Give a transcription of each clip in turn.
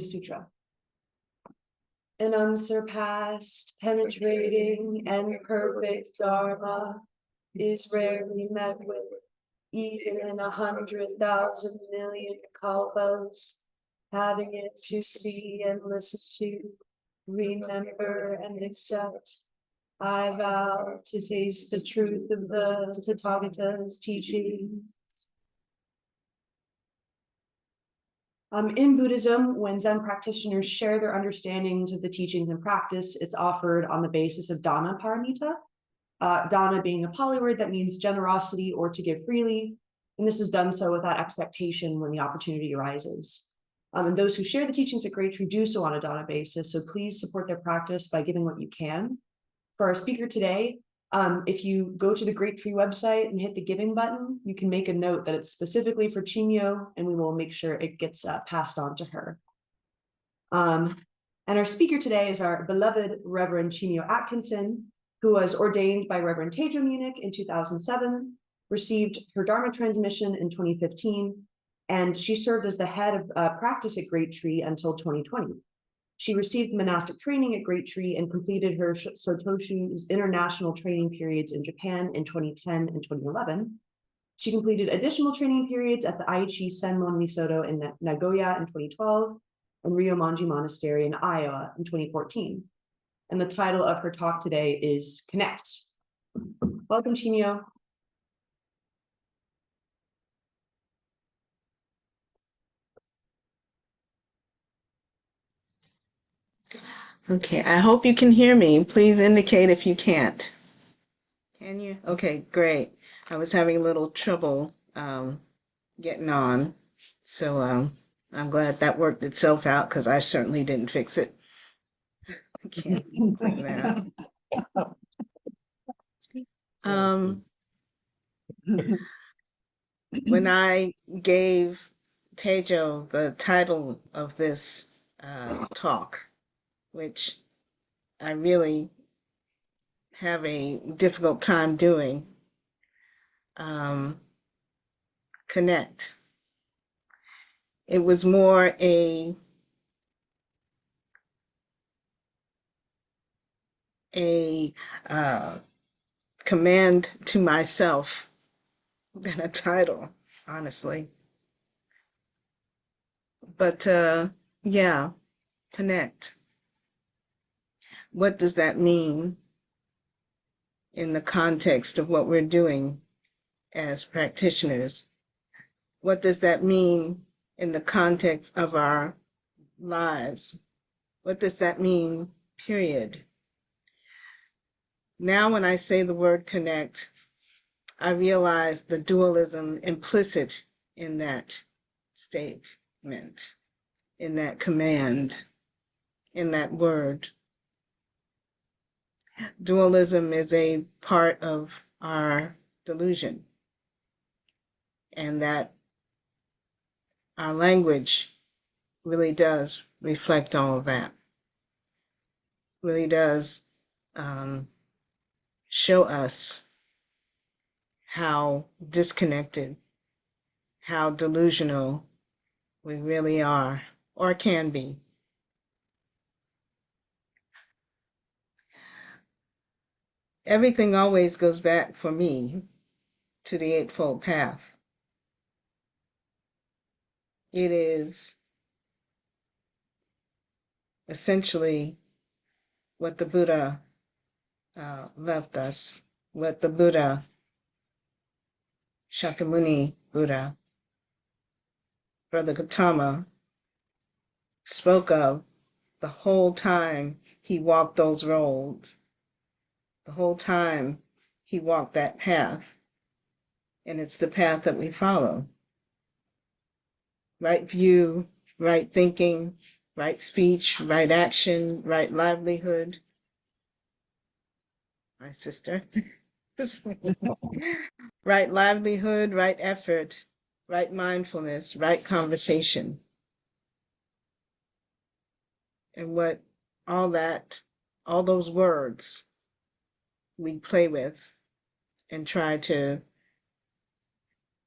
Sutra. An unsurpassed, penetrating, and perfect Dharma is rarely met with, even in 100,000 million kalpas. Having it to see and listen to, remember and accept, I vow to taste the truth of the Tathagata's teaching. In Buddhism, when Zen practitioners share their understandings of the teachings and practice, it's offered on the basis of dana paramita. Dana being a Pali word that means generosity or to give freely, and this is done so without expectation when the opportunity arises. And those who share the teachings at Great Tree do so on a dana basis, so please support their practice by giving what you can. For our speaker today, if you go to the Great Tree website and hit the giving button, you can make a note that it's specifically for Chimyo, and we will make sure it gets passed on to her. And our speaker today is our beloved Reverend Chimyo Atkinson, who was ordained by Reverend Teijo Munnich in 2007, received her Dharma Transmission in 2015, and she served as the head of practice at Great Tree until 2020. She received monastic training at Great Tree and completed her Sotoshu's international training periods in Japan in 2010 and 2011. She completed additional training periods at the Aichi Senmon Nisodo in Nagoya in 2012 and Ryumonji Monastery in Iowa in 2014. And the title of her talk today is Connect. Welcome, Chimyo. Okay, I hope you can hear me. Please indicate if you can't. Can you? Okay, great. I was having a little trouble getting on, so I'm glad that worked itself out because I certainly didn't fix it. I can't claim that. When I gave Teijo the title of this talk, which I really have a difficult time doing, connect. It was more a command to myself than a title, honestly. But yeah, connect. What does that mean in the context of what we're doing as practitioners? What does that mean in the context of our lives? What does that mean, period? Now, when I say the word connect, I realize the dualism implicit in that statement, in that command, in that word. Dualism is a part of our delusion, and that our language really does reflect all of that, really does show us how disconnected, how delusional we really are, or can be. Everything always goes back for me to the Eightfold Path. It is essentially what the Buddha left us, what the Buddha, Shakyamuni Buddha, Brother Gautama, spoke of the whole time he walked those roads, the whole time he walked that path. And it's the path that we follow. Right view, right thinking, right speech, right action, right livelihood. My sister. Right livelihood, right effort, right mindfulness, right conversation. And what all those words we play with and try to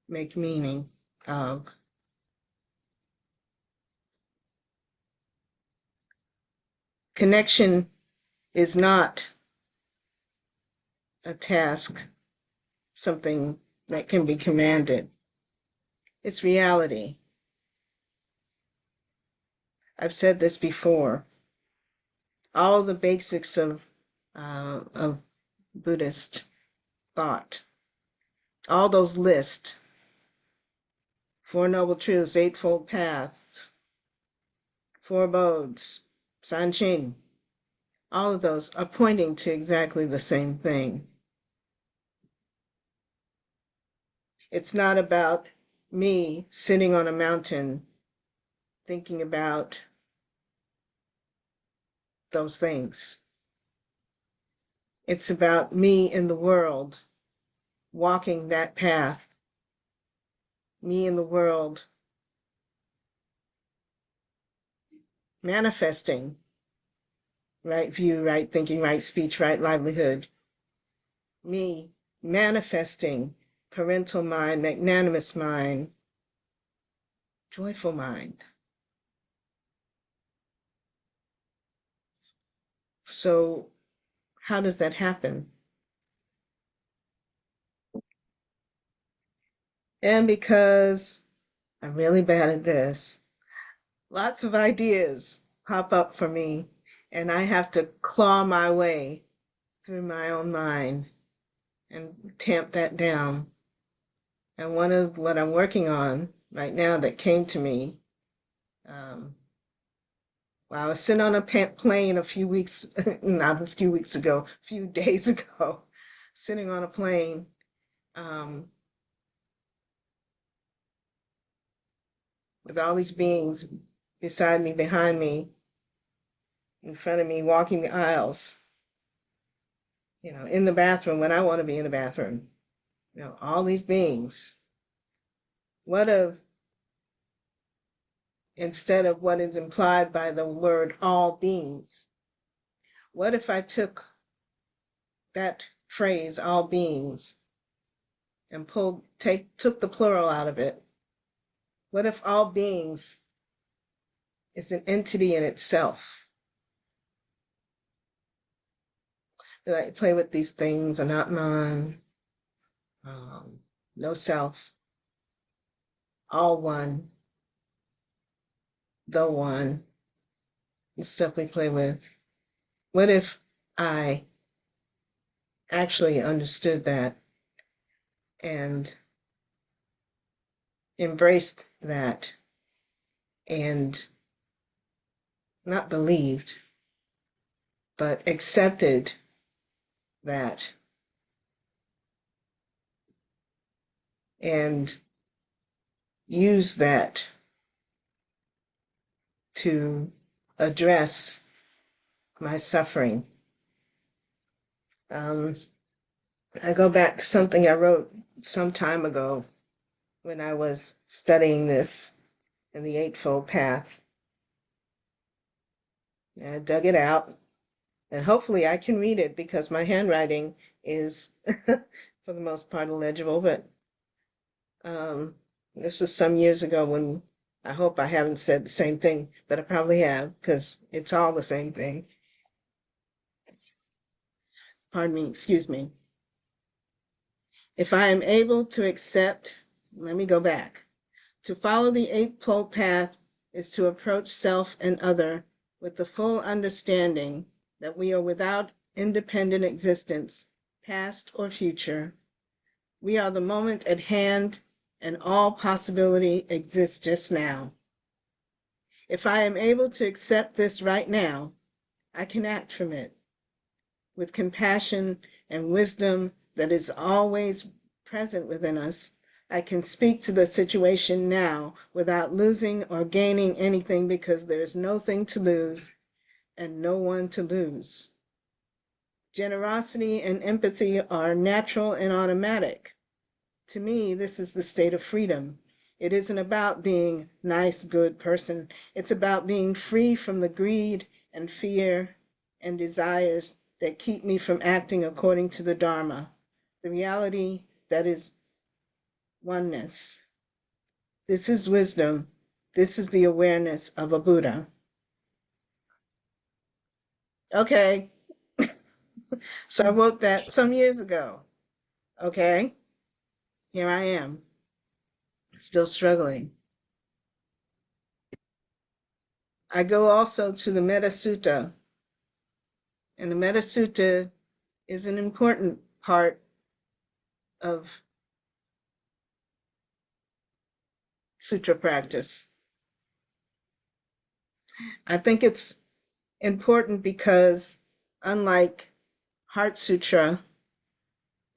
make meaning of. Connection is not a task, something that can be commanded. It's reality. I've said this before. All the basics of Buddhist thought, all those lists, Four Noble Truths, Eightfold Paths, Four Abodes, Sanchen, all of those are pointing to exactly the same thing. It's not about me sitting on a mountain thinking about those things. It's about me in the world, walking that path, me in the world, manifesting right view, right thinking, right speech, right livelihood. Me manifesting parental mind, magnanimous mind, joyful mind. So how does that happen? And because I'm really bad at this, lots of ideas pop up for me, and I have to claw my way through my own mind and tamp that down. And one of what I'm working on right now that came to me, well, I was sitting on a plane a few weeks, not a few weeks ago, a few days ago, sitting on a plane, with all these beings beside me, behind me, in front of me, walking the aisles, in the bathroom when I want to be in the bathroom, all these beings. What if, instead of what is implied by the word all beings, what if I took that phrase, all beings, and took the plural out of it? What if all beings is an entity in itself? Like play with these things are not mine, no self, all one, the one, the stuff we play with. What if I actually understood that and embraced that and not believed, but accepted that and used that to address my suffering? I go back to something I wrote some time ago when I was studying this in the Eightfold Path. I dug it out, and hopefully I can read it because my handwriting is, for the most part, illegible. But this was some years ago when I hope I haven't said the same thing, but I probably have because it's all the same thing. Pardon me, excuse me. If I am able to accept, let me go back. To follow the Eightfold Path is to approach self and other with the full understanding that we are without independent existence, past or future. We are the moment at hand, and all possibility exists just now. If I am able to accept this right now, I can act from it with compassion and wisdom that is always present within us. I can speak to the situation now without losing or gaining anything because there's nothing to lose and no one to lose. Generosity and empathy are natural and automatic. To me, this is the state of freedom. It isn't about being a nice, good person. It's about being free from the greed and fear and desires that keep me from acting according to the Dharma, the reality that is oneness. This is wisdom. This is the awareness of a Buddha. Okay. So I wrote that some years ago. Okay. Here I am, still struggling. I go also to the Metta Sutta, and the Metta Sutta is an important part of sutra practice. I think it's important because, unlike Heart Sutra,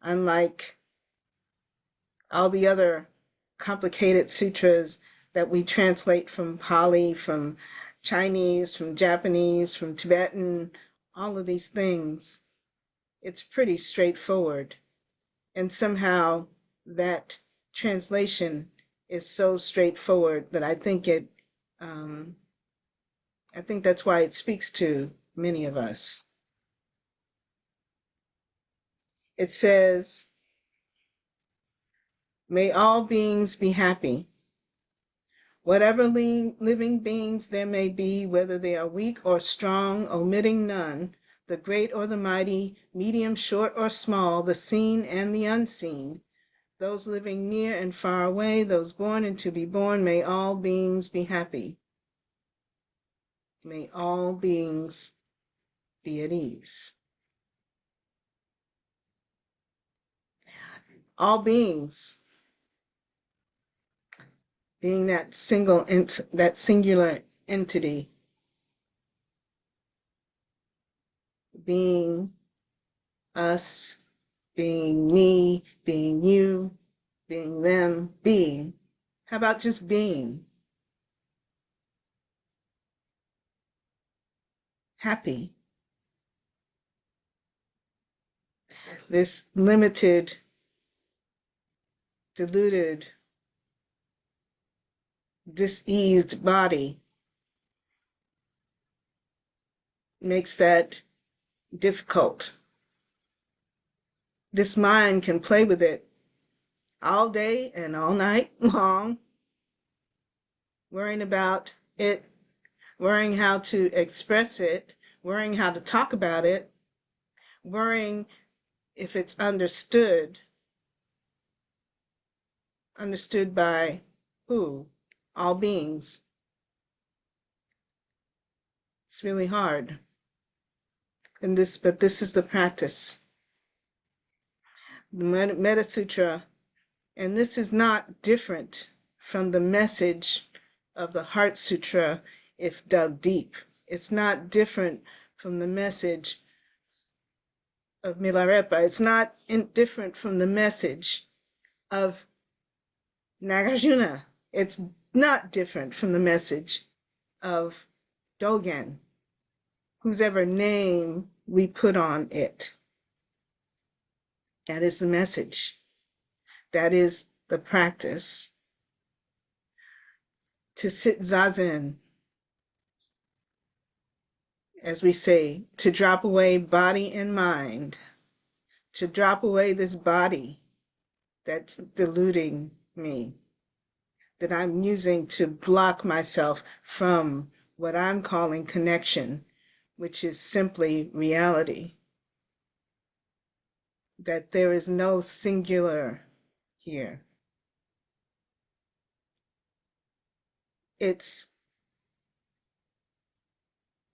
unlike all the other complicated sutras that we translate from Pali, from Chinese, from Japanese, from Tibetan, all of these things, it's pretty straightforward. And somehow that translation is so straightforward that I think I think that's why it speaks to many of us. It says, may all beings be happy. Whatever living beings there may be, whether they are weak or strong, omitting none, the great or the mighty, medium, short or small, the seen and the unseen, those living near and far away, those born and to be born, may all beings be happy. May all beings be at ease. All beings, being that singular entity, being us, being me, being you, being them, being. How about just being? Happy. This limited, diluted, diseased body makes that difficult. This mind can play with it all day and all night long, worrying about it, worrying how to express it, worrying how to talk about it, worrying if it's understood. Understood by who? All beings. It's really hard. But this is the practice. The Metta Sutra, and this is not different from the message of the Heart Sutra if dug deep. It's not different from the message of Milarepa. It's not different from the message of Nagarjuna. It's not different from the message of Dogen, whosever name we put on it. That is the message. That is the practice. To sit zazen, as we say, to drop away body and mind, to drop away this body that's deluding me, that I'm using to block myself from what I'm calling connection, which is simply reality. That there is no singular here. It's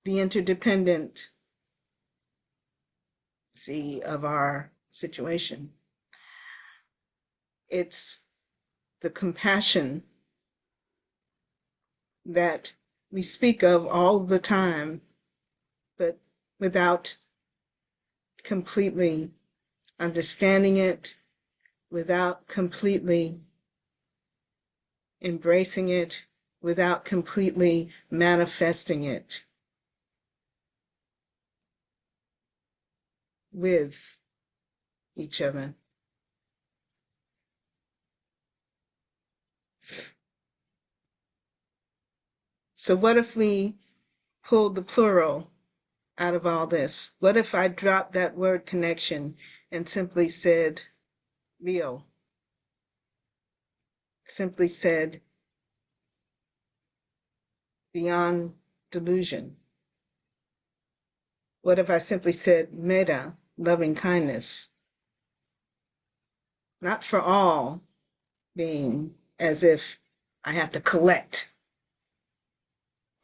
the interdependency of our situation. It's the compassion that we speak of all the time, but without completely understanding it, without completely embracing it, without completely manifesting it with each other. So what if we pulled the plural out of all this? What if I dropped that word connection and simply said real? Simply said beyond delusion. What if I simply said metta, loving kindness? Not for all being, as if I have to collect.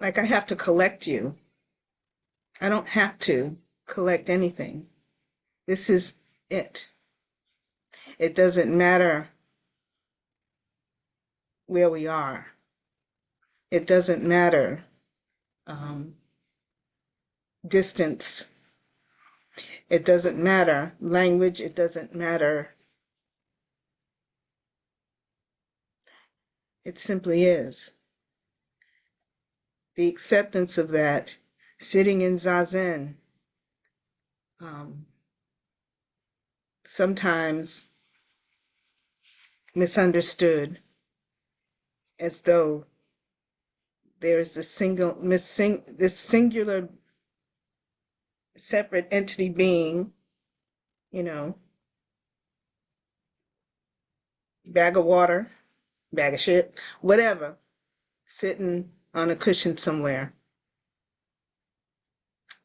Like I have to collect you. I don't have to collect anything. This is it. It doesn't matter where we are. It doesn't matter distance. It doesn't matter language. It doesn't matter. It simply is. The acceptance of that, sitting in zazen, sometimes misunderstood, as though there's this singular separate entity being, bag of water, bag of shit, whatever, sitting on a cushion somewhere,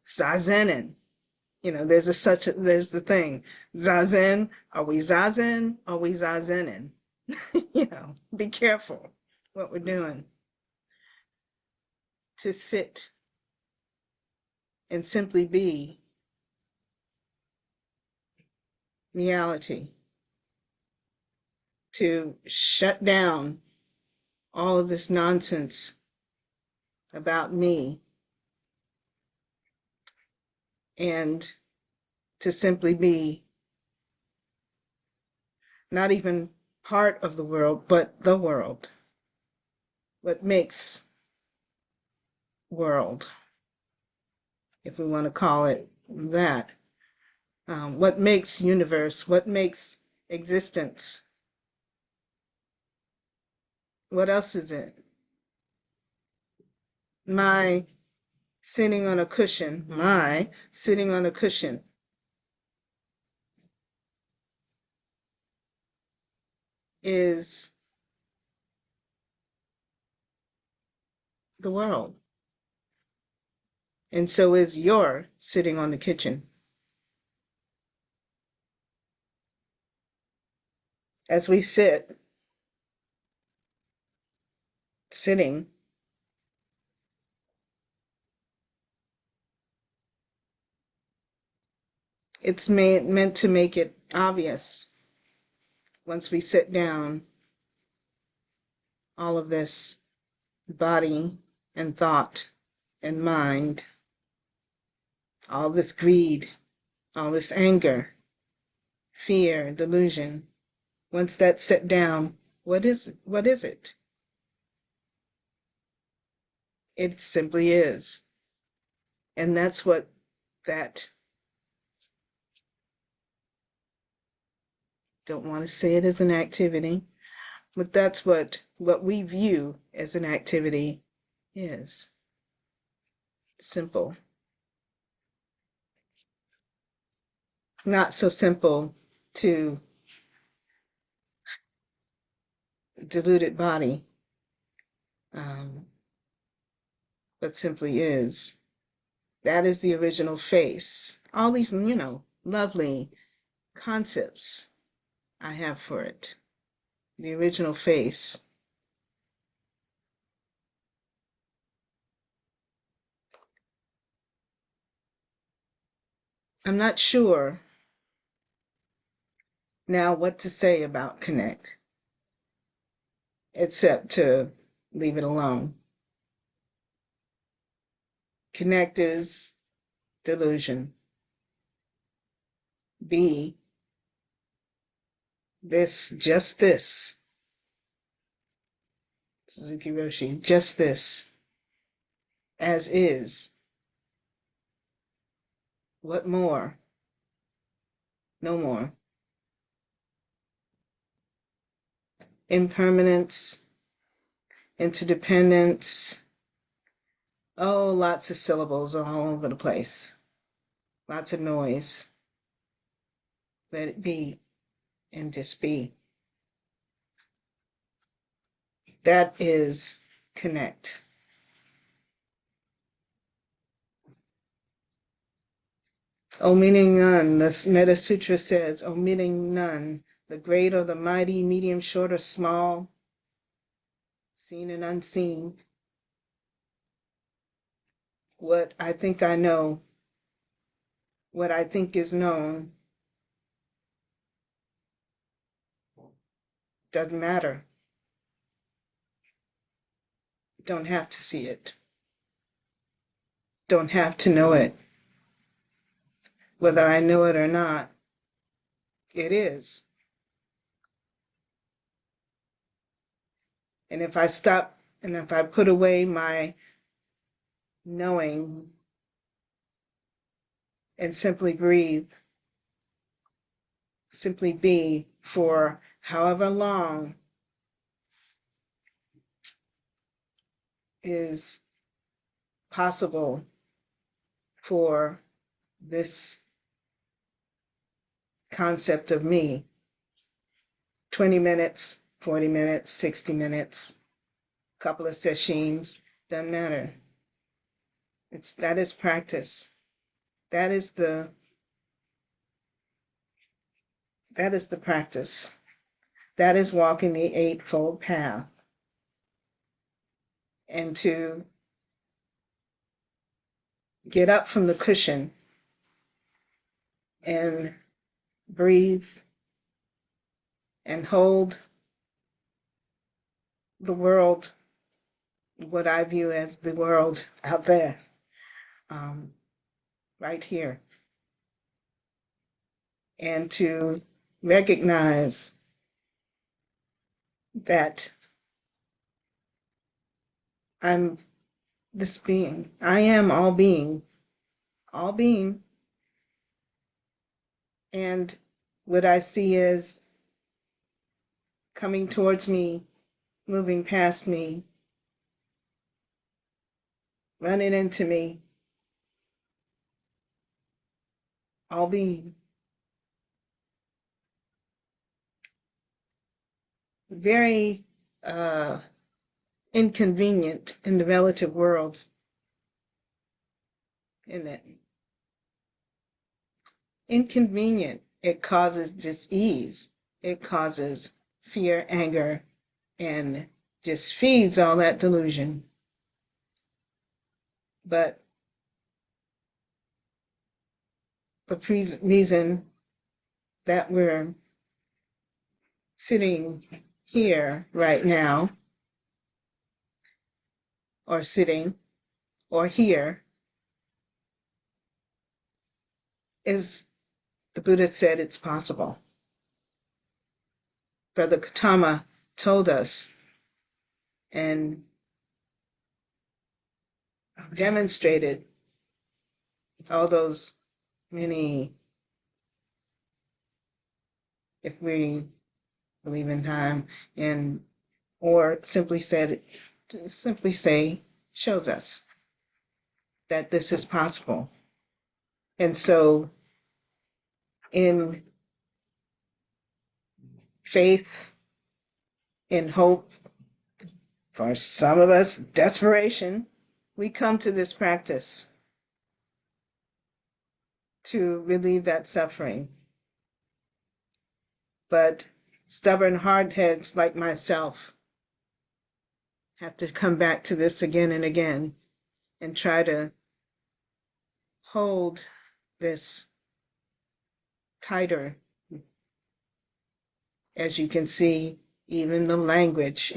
zazening. There's the thing, zazen. Are we zazen? Are we zazening? Be careful what we're doing. To sit and simply be reality. To shut down all of this nonsense about me and to simply be not even part of the world, but the world. What makes world, if we want to call it that. What makes universe? What makes existence? What else is it? My sitting on a cushion is the world. And so is your sitting on the kitchen. As we sitting, it's meant to make it obvious. Once we sit down, all of this body and thought and mind, all this greed, all this anger, fear, delusion, once that's set down, what is it? It simply is. And that's what that, don't want to say it as an activity, but that's what we view as an activity is. Simple. Not so simple to deluded body, but simply is. That is the original face. All these, lovely concepts I have for it. The original face. I'm not sure now what to say about connect, except to leave it alone. Connect is delusion. Be this, just this. Suzuki Roshi, just this, as is. What more? No more. Impermanence, interdependence. Oh, lots of syllables all over the place. Lots of noise. Let it be and just be. That is connect. Omitting none, the Metta Sutra says, omitting none, the great or the mighty, medium, short or small, seen and unseen. What I think I know, what I think is known, doesn't matter. Don't have to see it. Don't have to know it. Whether I know it or not, it is. And if I stop and if I put away my knowing and simply breathe, simply be for however long is possible for this concept of me, 20 minutes, 40 minutes, 60 minutes, couple of sessions, doesn't matter. That is practice. That is the practice. That is walking the Eightfold Path. And to get up from the cushion and breathe and hold the world, what I view as the world out there, right here. And to recognize that I'm this being. I am all being, and what I see is coming towards me, moving past me, running into me, all being. Very inconvenient in the relative world, isn't it? Inconvenient. It causes dis-ease. It causes fear, anger, and just feeds all that delusion. But the reason that we're sitting here right now, or sitting, or here, is the Buddha said it's possible. Brother Gautama told us and demonstrated all those many, if we believe in time, and or simply say, shows us that this is possible. And so in faith, in hope, for some of us, desperation, we come to this practice to relieve that suffering. But stubborn hardheads like myself have to come back to this again and again and try to hold this tighter. As you can see, even the language,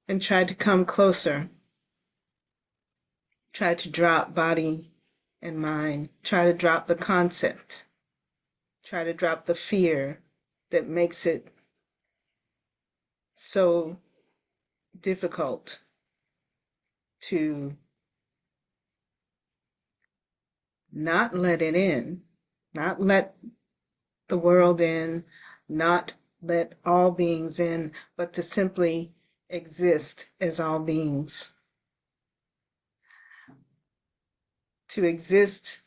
and try to come closer. Try to drop body and mind. Try to drop the concept. Try to drop the fear that makes it so difficult to not let it in, not let the world in, not let all beings in, but to simply exist as all beings. To exist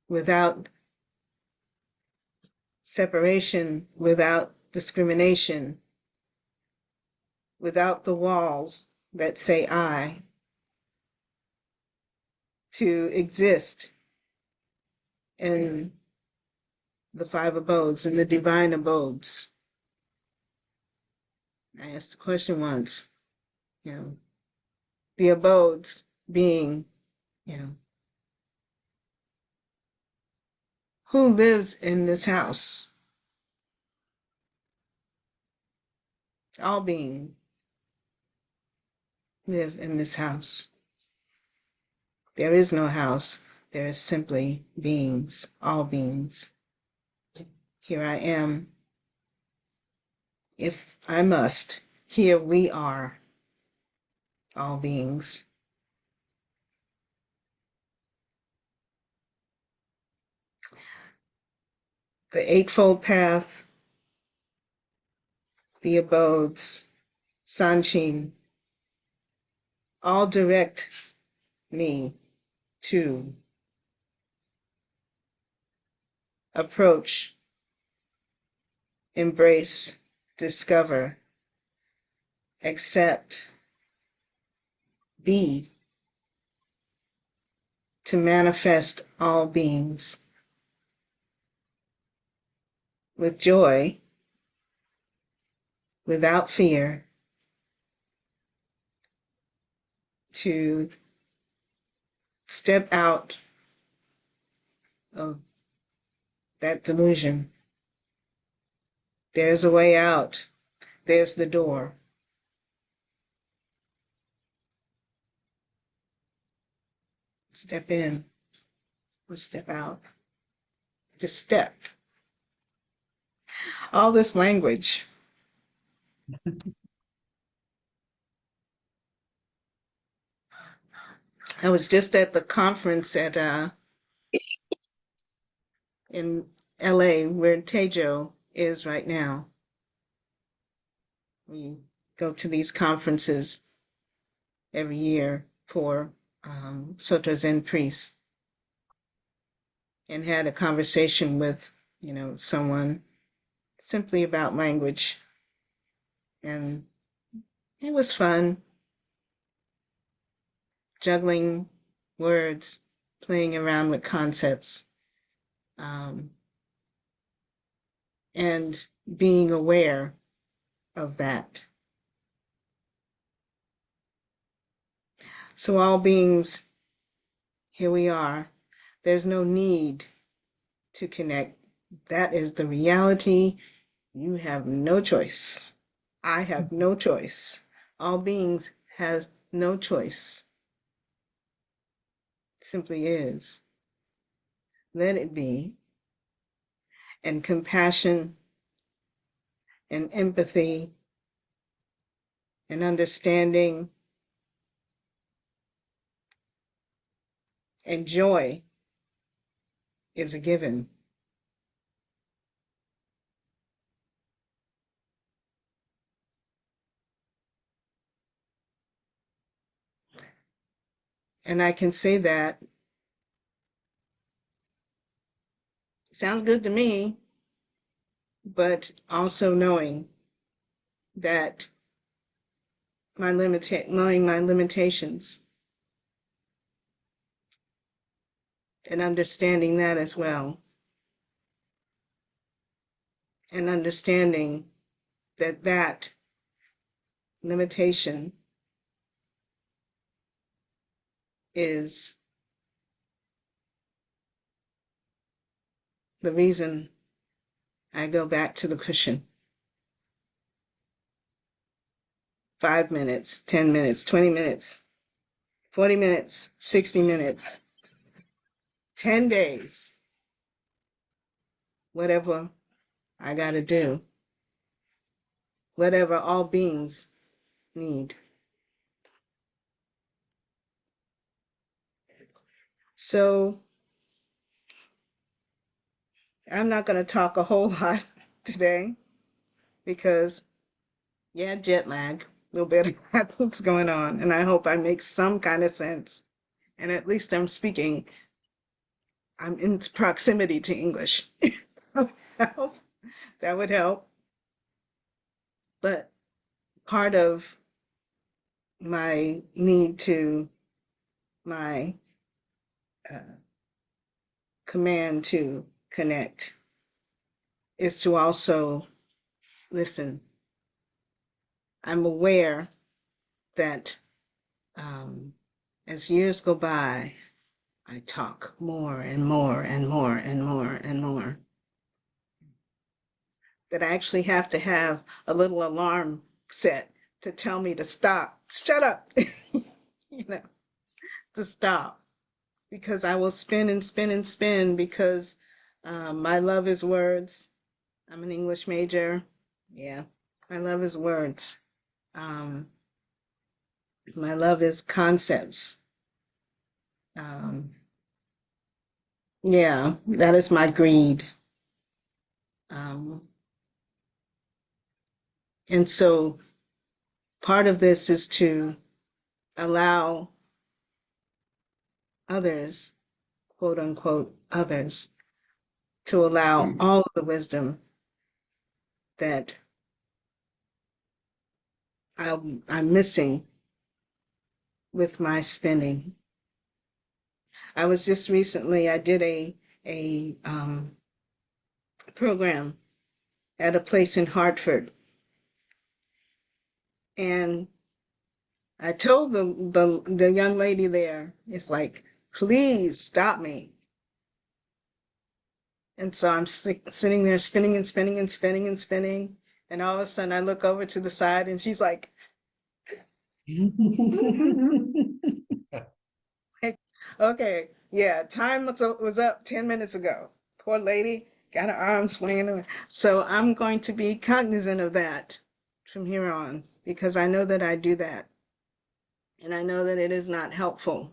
without separation, without discrimination, without the walls that say I. to exist in the five abodes, in the divine abodes. I asked the question once, the abodes being, who lives in this house? All beings live in this house. There is no house. There is simply beings, all beings. Here I am. If I must, here we are, all beings. The Eightfold Path, the abodes, Sanchin, all direct me to approach, embrace, discover, accept, be, to manifest all beings with joy, without fear, to step out of that delusion. There's a way out. There's the door. Step in or step out. Just step. All this language. I was just at the conference in LA where Teijo is right now. We go to these conferences every year for Soto Zen priests, and had a conversation with someone simply about language, and it was fun, juggling words, playing around with concepts, and being aware of that. So all beings, here we are. There's no need to connect. That is the reality. You have no choice. I have no choice. All beings have no choice. It simply is. Let it be. And compassion and empathy and understanding and joy is a given. And I can say that sounds good to me, but also knowing that knowing my limitations and understanding that as well. And understanding that limitation is the reason I go back to the cushion. 5 minutes, 10 minutes, 20 minutes, 40 minutes, 60 minutes, 10 days, whatever I got to do, whatever all beings need. So I'm not going to talk a whole lot today because, jet lag, a little bit of that's what's going on. And I hope I make some kind of sense. And at least I'm in proximity to English. That would help. But part of my need to, my command to connect is to also listen. I'm aware that as years go by, I talk more and more and more and more and more. That I actually have to have a little alarm set to tell me to stop, shut up, you know, to stop, because I will spin and spin and spin because my love is words. I'm an English major. Yeah, my love is words. My love is concepts. Yeah, that is my greed. And so part of this is to allow others, quote unquote, others, to allow all of the wisdom that I'm missing with my spinning. I was just recently, I did a program at a place in Hartford, and I told the young lady there, it's like, please stop me. And so I'm sitting there spinning and spinning and spinning and spinning, and all of a sudden I look over to the side, and she's like, okay, yeah, time was up 10 minutes ago. Poor lady got her arms swinging around. So I'm going to be cognizant of that from here on, because I know that I do that. And I know that it is not helpful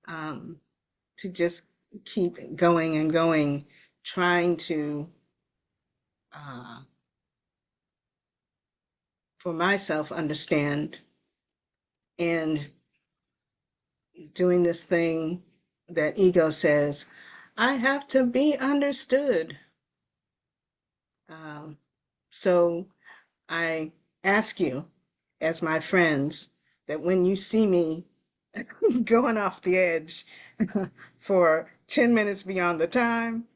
to just keep going and going, trying to, for myself, understand, and doing this thing that ego says, I have to be understood. So I ask you, as my friends, that when you see me going off the edge for 10 minutes beyond the time,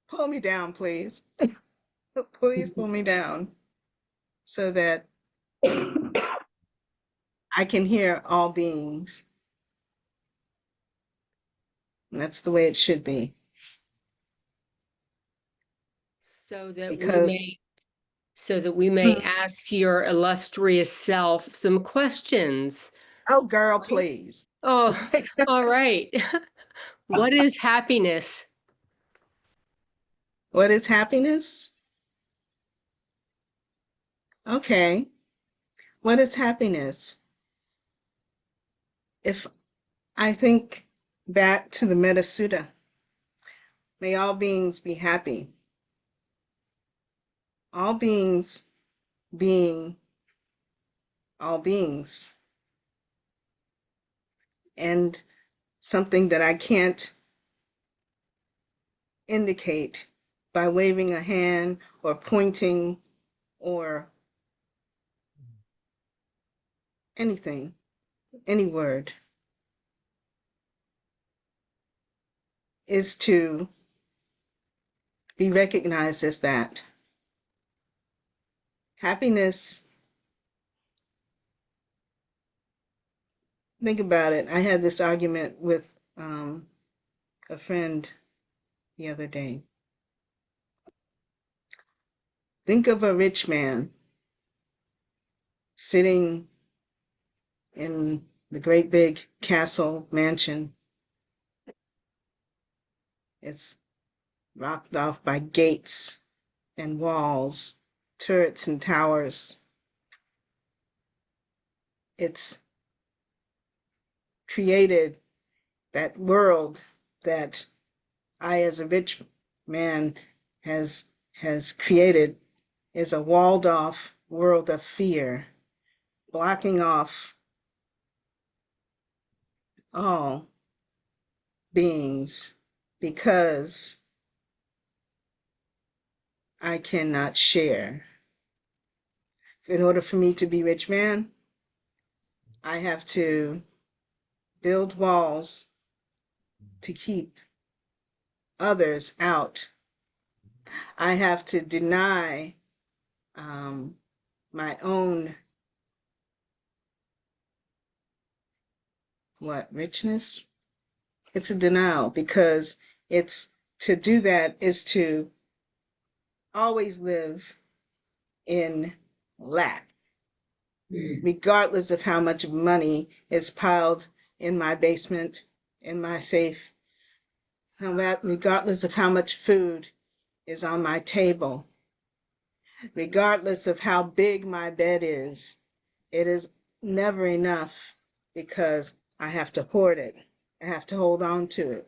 pull me down, please. Please pull me down so that I can hear all beings. And that's the way it should be. So that Because we may ask your illustrious self some questions. oh, girl, please. Oh, all right. What is happiness? What is happiness? Okay. What is happiness? If I think back to the Metta Sutta, may all beings be happy. All beings being all beings. And something that I can't indicate by waving a hand or pointing or anything, any word, is to be recognized as that. Happiness, think about it. I had this argument with a friend the other day. Think of a rich man sitting in the great big castle mansion. It's rocked off by gates and walls, turrets and towers. It's created that world that I, as a rich man, has created, is a walled off world of fear, blocking off all beings because I cannot share. In order for me to be rich man, I have to build walls to keep others out. I have to deny my own richness. It's a denial, because it's to do that is to always live in lack, regardless of how much money is piled in my basement, in my safe, regardless of how much food is on my table, regardless of how big my bed is. It is never enough, because I have to hoard it. I have to hold on to it,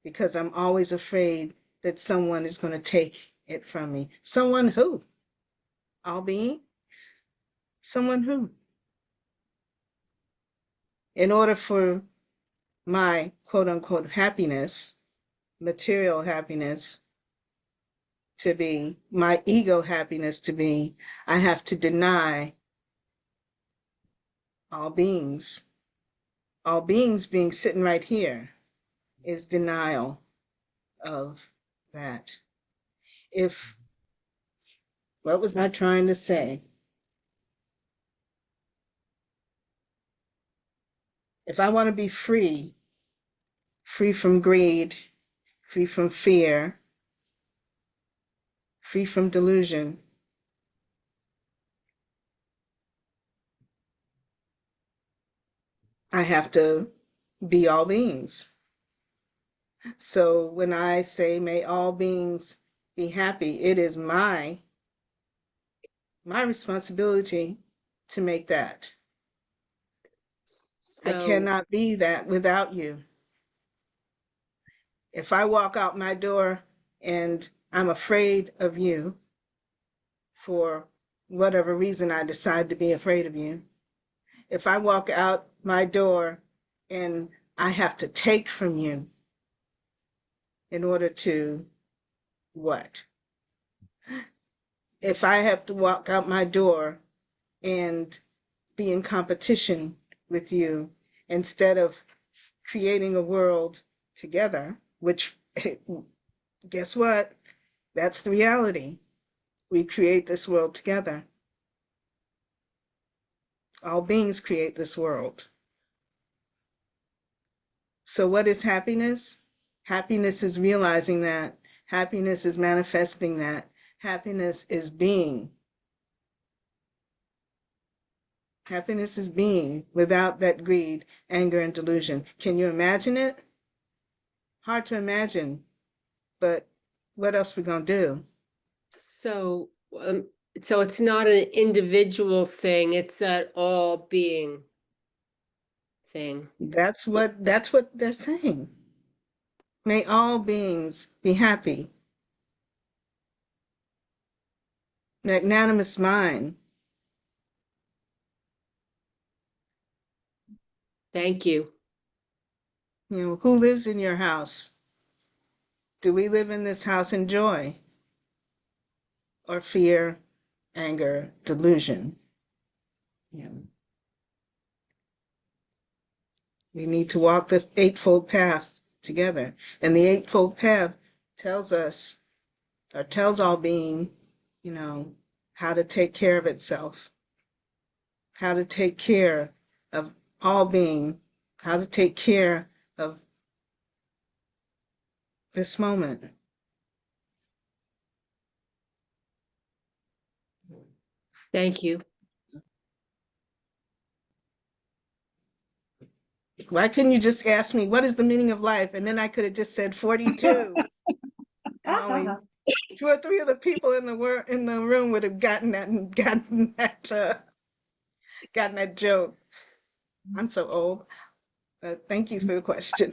because I'm always afraid that someone is going to take it from me. Someone who? All being? Someone who? In order for my quote unquote happiness, material happiness, to be, my ego happiness to be, I have to deny all beings. All beings being sitting right here is denial of that. What was I trying to say? If I want to be free, free from greed, free from fear, free from delusion, I have to be all beings. So when I say, may all beings be happy, it is my responsibility to make that. I cannot be that without you. If I walk out my door and I'm afraid of you, for whatever reason I decide to be afraid of you, if I walk out my door and I have to take from you in order to what? If I have to walk out my door and be in competition with you instead of creating a world together, which guess what? That's the reality. We create this world together. All beings create this world. So what is happiness? Happiness is realizing that. Happiness is manifesting that. Happiness is being. Happiness is being without that greed, anger, and delusion. Can you imagine it? Hard to imagine, but what else we gonna do? So it's not an individual thing, it's an all being thing. That's what they're saying. May all beings be happy. Magnanimous mind. Thank you. You know, who lives in your house? Do we live in this house in joy or fear, anger, delusion? You know, we need to walk the Eightfold Path together. And the Eightfold Path tells us, or tells all being, you know, how to take care of itself, how to take care of all being, how to take care of this moment. Thank you. Why couldn't you just ask me, what is the meaning of life? And then I could have just said 42. And only 2 or 3 of the people in the room would have gotten that joke. I'm so old. Thank you for the question.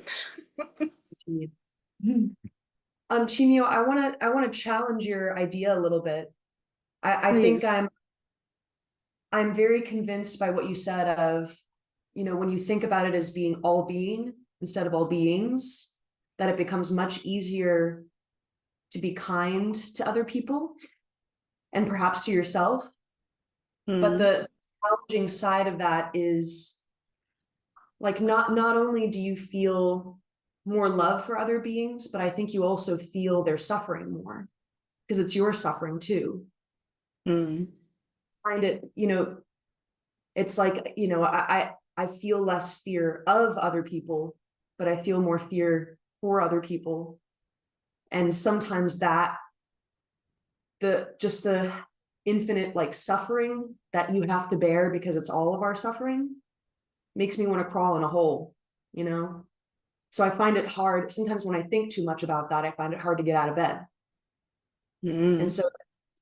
Chimyo, I wanna challenge your idea a little bit. I think Please. I'm very convinced by what you said of, you know, when you think about it as being all being instead of all beings, that it becomes much easier to be kind to other people and perhaps to yourself. But the challenging side of that is like not only do you feel more love for other beings, but I think you also feel their suffering more because it's your suffering too. Mm. Find it, it's like, I feel less fear of other people, but I feel more fear for other people. And sometimes that the infinite like suffering that you have to bear because it's all of our suffering makes me want to crawl in a hole, So I find it hard. Sometimes when I think too much about that, I find it hard to get out of bed. Mm. And so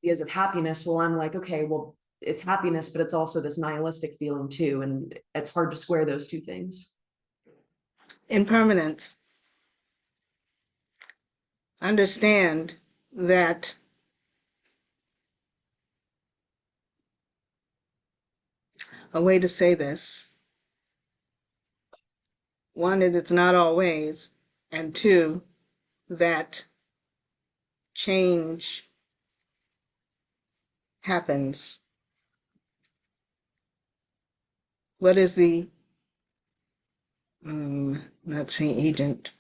ideas of happiness, well, I'm like, okay, well, it's happiness, but it's also this nihilistic feeling too. And it's hard to square those two things. Impermanence. Understand that a way to say this, one, that it's not always, and two, that change happens. What is the, not saying agent,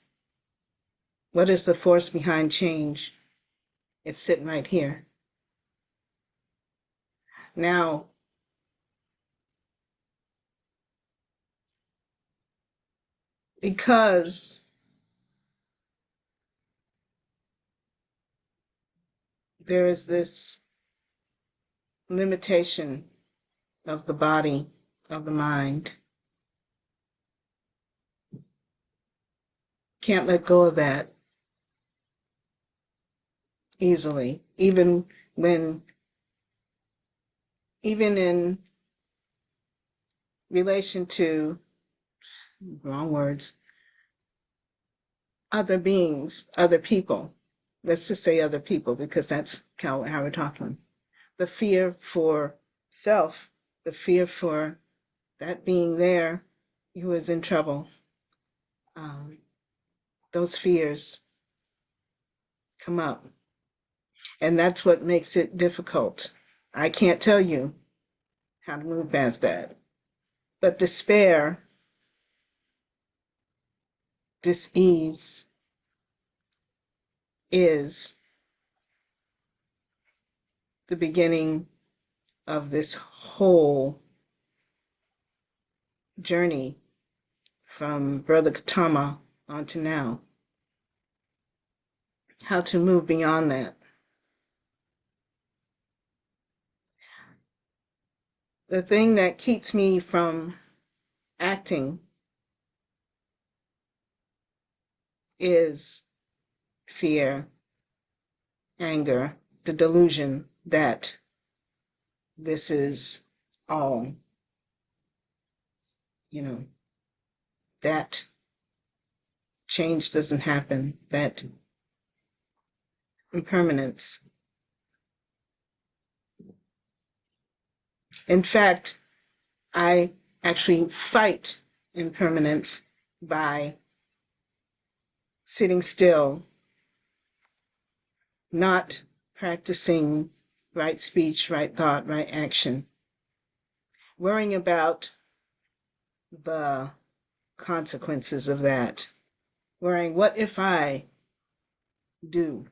what is the force behind change? It's sitting right here. Now, because there is this limitation of the body, of the mind, can't let go of that easily, even in relation to, wrong words, other beings, other people. Let's just say other people, because that's how we're talking. The fear for self, the fear for that being there who is in trouble. Those fears come up. And that's what makes it difficult. I can't tell you how to move past that. But despair, dis-ease, is the beginning of this whole journey from Brother Katama on to now. How to move beyond that. The thing that keeps me from acting is fear, anger, the delusion that this is all, that change doesn't happen, that impermanence. In fact, I actually fight impermanence by sitting still, not practicing right speech, right thought, right action, worrying about the consequences of that, worrying, what if I do?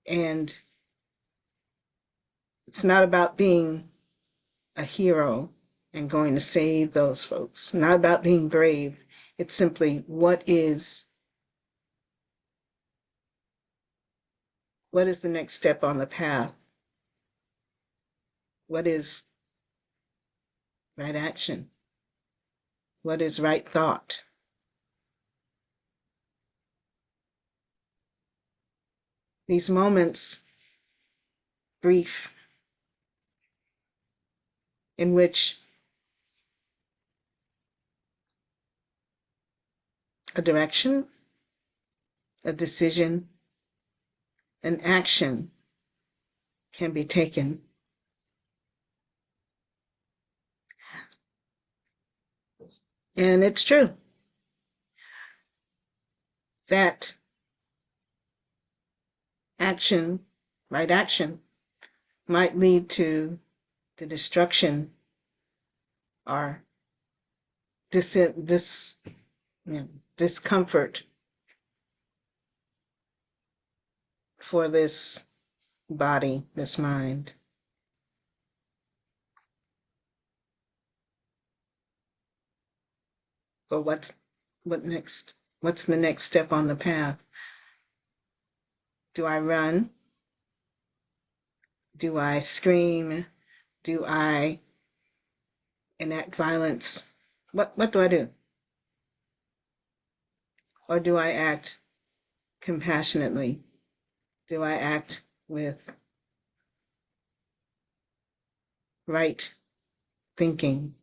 And it's not about being a hero and going to save those folks, not about being brave. It's simply, what is the next step on the path? What is right action? What is right thought? These moments, brief, in which a direction, a decision, an action can be taken. And it's true that action, right action, might lead to the destruction our discomfort for this body, this mind. But what next? What's the next step on the path? Do I run? Do I scream? Do I enact violence? What do I do? Or do I act compassionately? Do I act with right thinking?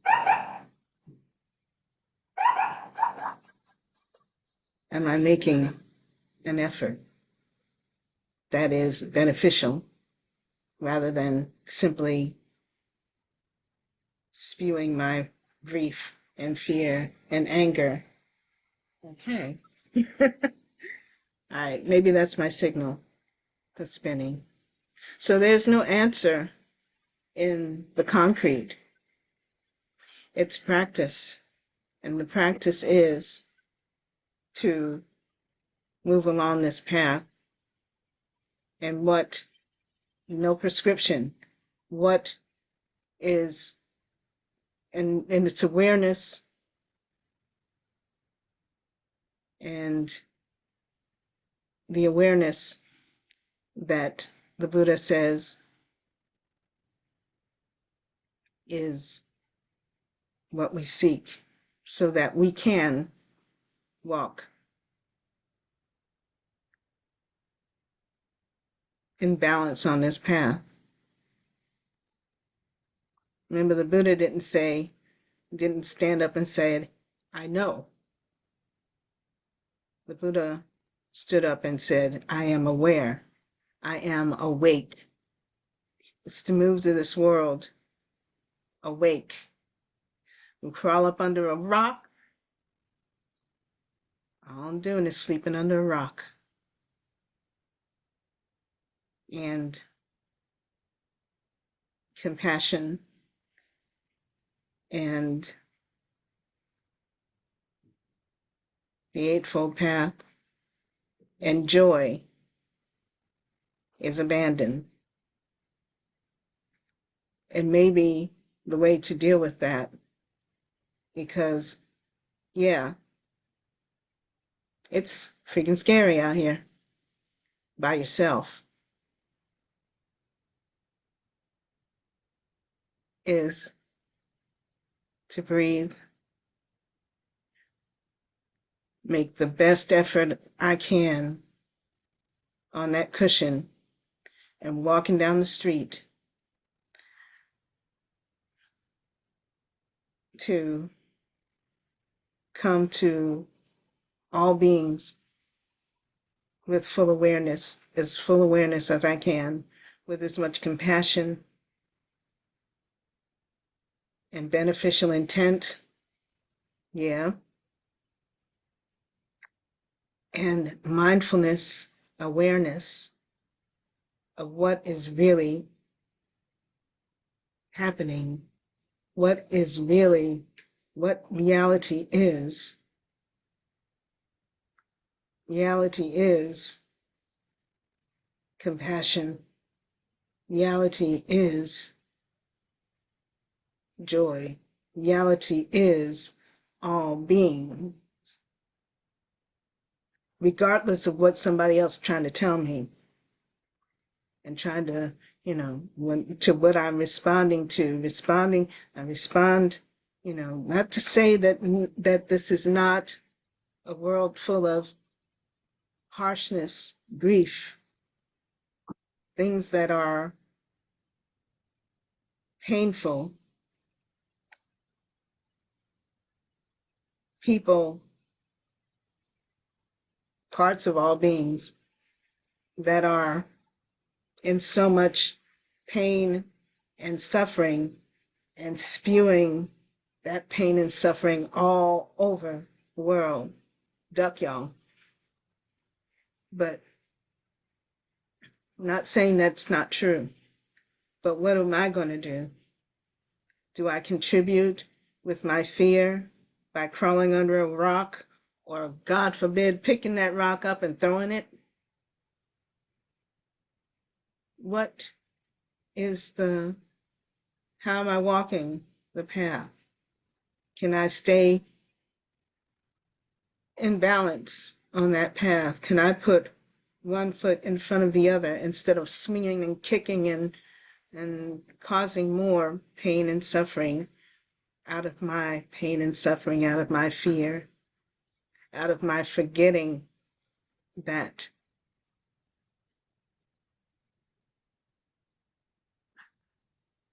Am I making an effort that is beneficial rather than simply spewing my grief and fear and anger? Okay. All right, maybe that's my signal to spinning. So there's no answer in the concrete. It's practice. And the practice is to move along this path. And no prescription, what is, and it's awareness and the awareness that the Buddha says is what we seek so that we can walk in balance on this path. Remember, the Buddha didn't stand up and say, I know. The Buddha stood up and said, I am aware. I am awake. It's to move through this world awake. We crawl up under a rock. All I'm doing is sleeping under a rock. And compassion and the Eightfold Path and joy is abandoned. And maybe the way to deal with that, because, yeah, it's freaking scary out here by yourself, is to breathe, make the best effort I can on that cushion and walking down the street to come to all beings with full awareness as I can, with as much compassion and beneficial intent, yeah, and mindfulness, awareness of what is really happening, what reality is. Reality is compassion. Reality is joy. Reality is all being, regardless of what somebody else is trying to tell me and trying to, to what I'm responding to. I respond, not to say that this is not a world full of harshness, grief, things that are painful, people, parts of all beings that are in so much pain and suffering and spewing that pain and suffering all over the world. Duck y'all. But I'm not saying that's not true. But what am I going to do? Do I contribute with my fear by crawling under a rock, or God forbid, picking that rock up and throwing it? What is how am I walking the path? Can I stay in balance on that path? Can I put one foot in front of the other instead of swinging and kicking and causing more pain and suffering out of my pain and suffering, out of my fear, out of my forgetting that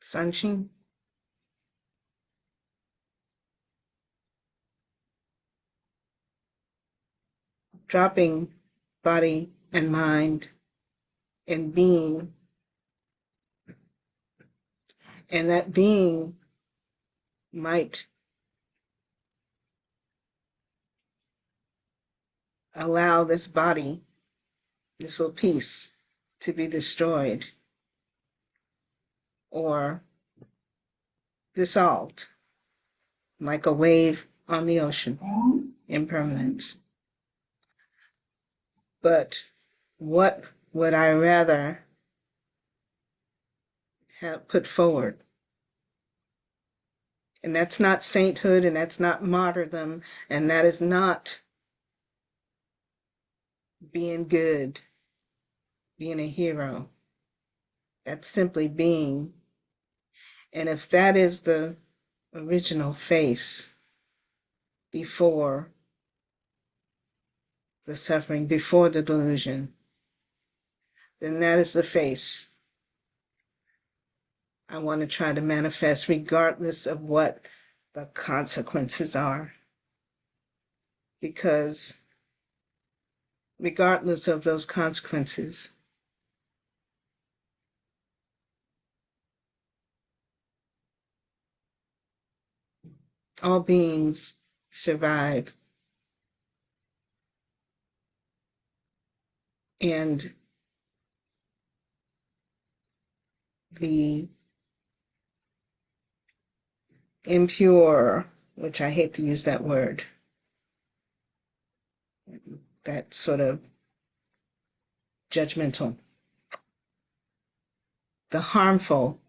sunshine? Dropping body and mind and being, and that being might allow this body, this little piece, to be destroyed or dissolved like a wave on the ocean, impermanence. But what would I rather have put forward? And that's not sainthood, and that's not martyrdom, and that is not being good, being a hero. That's simply being. And if that is the original face before the suffering, before the delusion, then that is the face I want to try to manifest, regardless of what the consequences are. Because regardless of those consequences, all beings survive. And the impure, which I hate to use that word, that sort of judgmental, the harmful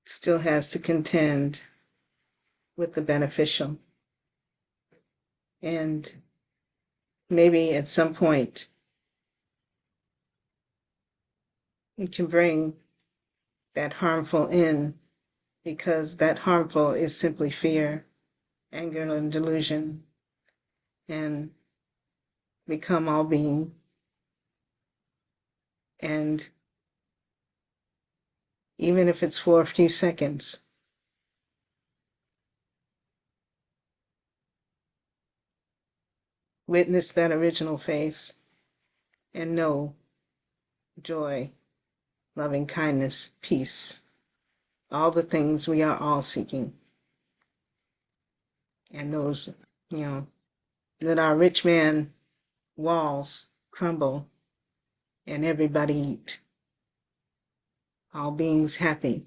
still has to contend with the beneficial. And maybe at some point we can bring that harmful in, because that harmful is simply fear, anger, and delusion, and become all being. And even if it's for a few seconds, witness that original face and know joy, loving kindness, peace, all the things we are all seeking. And those, let our rich man walls crumble and everybody eat. All beings happy.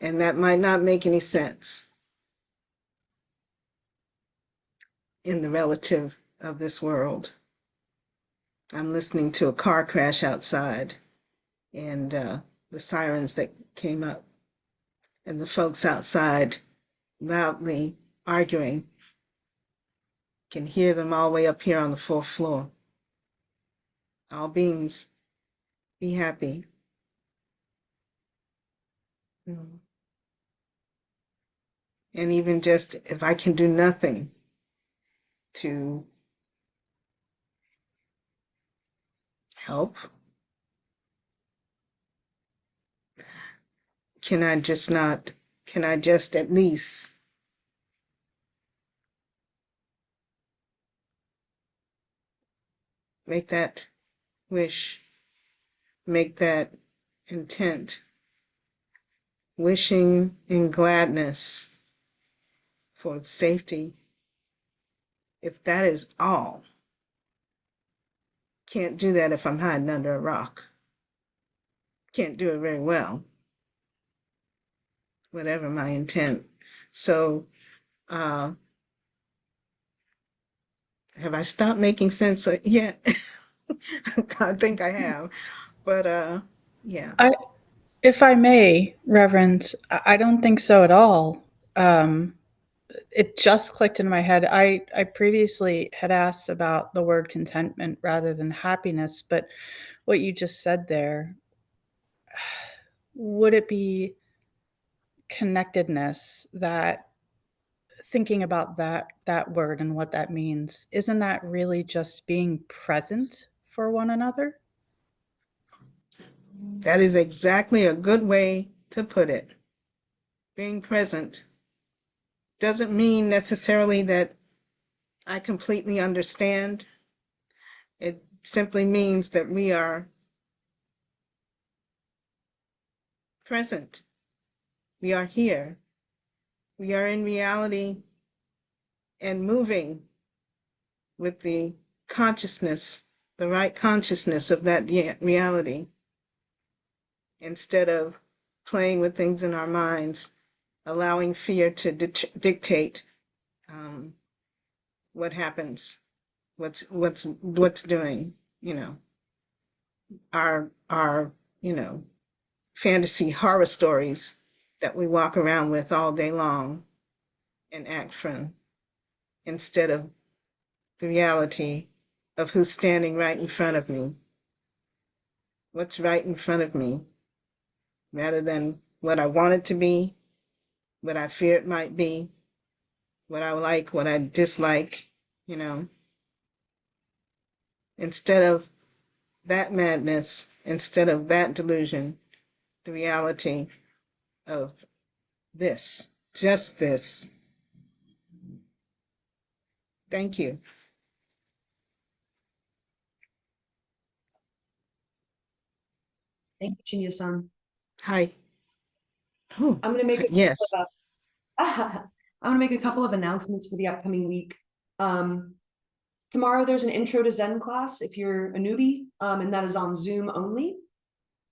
And that might not make any sense in the relative of this world. I'm listening to a car crash outside, and the sirens that came up, and the folks outside loudly arguing. Can hear them all the way up here on the 4th floor. All beings, be happy. And even just if I can do nothing to help, can I just at least make that wish, make that intent, wishing in gladness for safety? If that is all, can't do that if I'm hiding under a rock. Can't do it very well. whatever my intent. So, have I stopped making sense yet? I think I have, but yeah. If I may, Reverend, I don't think so at all. It just clicked in my head. I previously had asked about the word contentment rather than happiness, but what you just said there, would it be connectedness, that thinking about that word and what that means, isn't that really just being present for one another? That is exactly a good way to put it. Being present doesn't mean necessarily that I completely understand. It simply means that we are present. We are here. We are in reality and moving with the consciousness, the right consciousness of that reality, instead of playing with things in our minds, allowing fear to dictate what happens, what's doing, our fantasy horror stories that we walk around with all day long and act from, instead of the reality of who's standing right in front of me, what's right in front of me, rather than what I want it to be, what I fear it might be, what I like, what I dislike, instead of that madness, instead of that delusion, the reality of this, just this. Thank you. Thank you, Chimyo-san. Hi. Oh, I'm gonna make yes. I'm gonna make a couple of announcements for the upcoming week. Tomorrow there's an intro to Zen class if you're a newbie, and that is on Zoom only.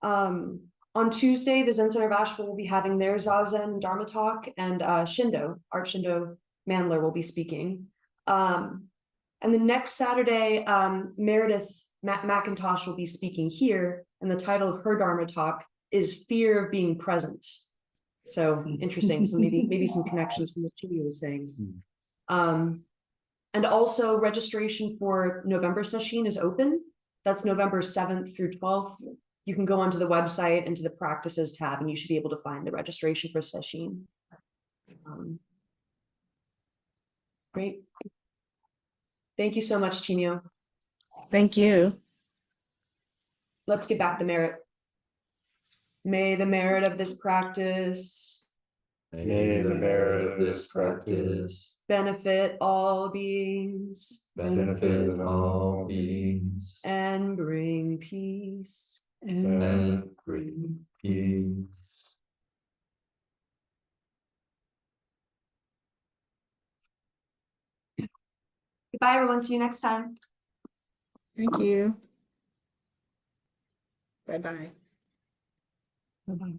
On Tuesday, the Zen Center of Asheville will be having their Zazen Dharma talk, and Art Shindo Mandler will be speaking. And the next Saturday, Meredith McIntosh will be speaking here, and the title of her Dharma talk is Fear of Being Present. So interesting. So maybe some connections from what Chimyo was saying. And also registration for November session is open. That's November 7th through 12th. You can go onto the website and to the practices tab, and you should be able to find the registration for session. Great. Thank you so much, Chimyo. Thank you. Let's get back to merit. May the merit of this practice May the merit of this practice benefit all beings benefit all beings and bring peace. and bring peace. Goodbye, everyone. See you next time. Thank you. Bye-bye. Bye-bye.